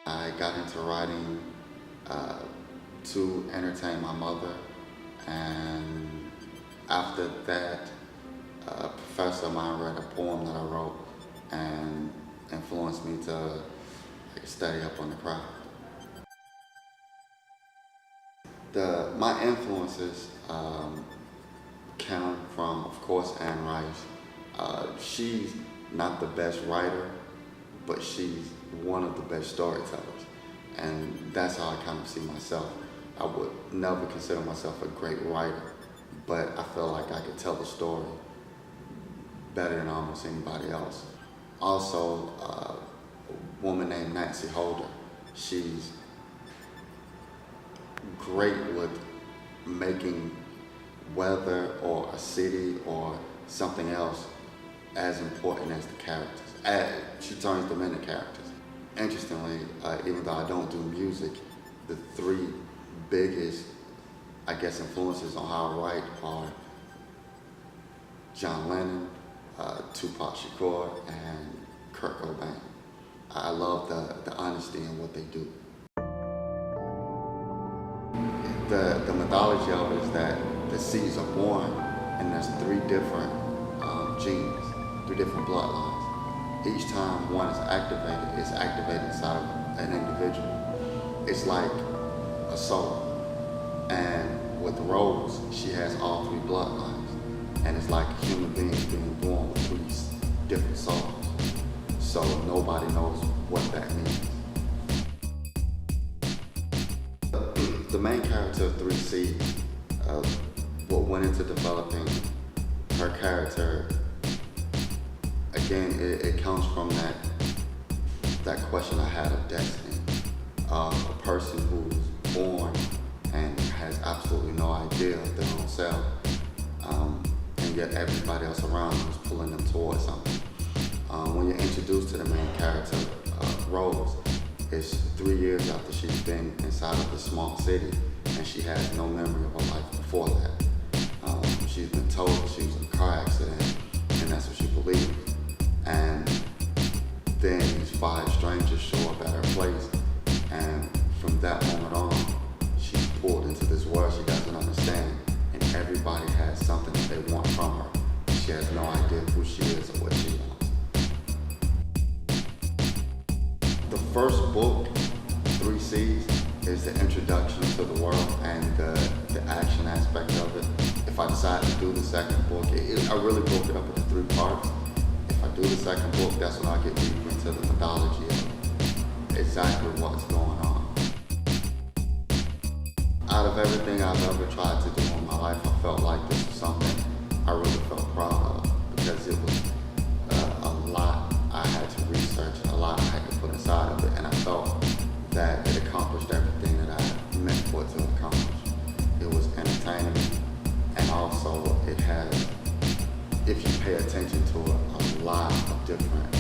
I got into writing uh, to entertain my mother, and after that, a professor of mine read a poem that I wrote and influenced me to study up on the craft. My influences come from, of course, Anne Rice. She's not the best writer, but she's one of the best storytellers. And that's how I kind of see myself. I would never consider myself a great writer, but I feel like I could tell the story better than almost anybody else. Also, a woman named Nancy Holder. She's great with making weather or a city or something else as important as the characters. She turns them into characters. Interestingly, even though I don't do music, the three biggest, I guess, influences on how I write are John Lennon, Tupac Shakur, and Kurt Cobain. I love the honesty in what they do. The mythology of it is that the seeds are born and there's three different genes, three different bloodlines. Each time one is activated, it's activated inside of an individual. It's like a soul. And with Rose, she has all three bloodlines. And it's like human beings being born with three different souls. So nobody knows what that means. The main character of 3C, what went into developing her character, again, it comes from that question I had of destiny. A person who's born and has absolutely no idea of their own self, and yet everybody else around them is pulling them towards something. When you're introduced to the main character, Rose, it's 3 years after she's been inside of the small city, and she has no memory of her life before that. She's been told she was in a car accident, and that's what she believed. And then these 5 strangers show up at her place, and from that moment on, she's pulled into this world she doesn't understand, and everybody has something that they want from her. She has no idea who she is or what she wants. The first book, 3Cs, is the introduction to the world and the action aspect of it. If I decide to do the second book, I really broke it up into 3 parts. If I do the second book, that's when I get deeper into the mythology of exactly what's going on. Out of everything I've ever tried to do in my life, I felt like this was something I really felt proud of, because it was a lot I had to research, a lot I had to put inside of it, and I felt that it accomplished everything that I meant for it to accomplish. It was entertaining, and also it has, if you pay attention to it, a lot of different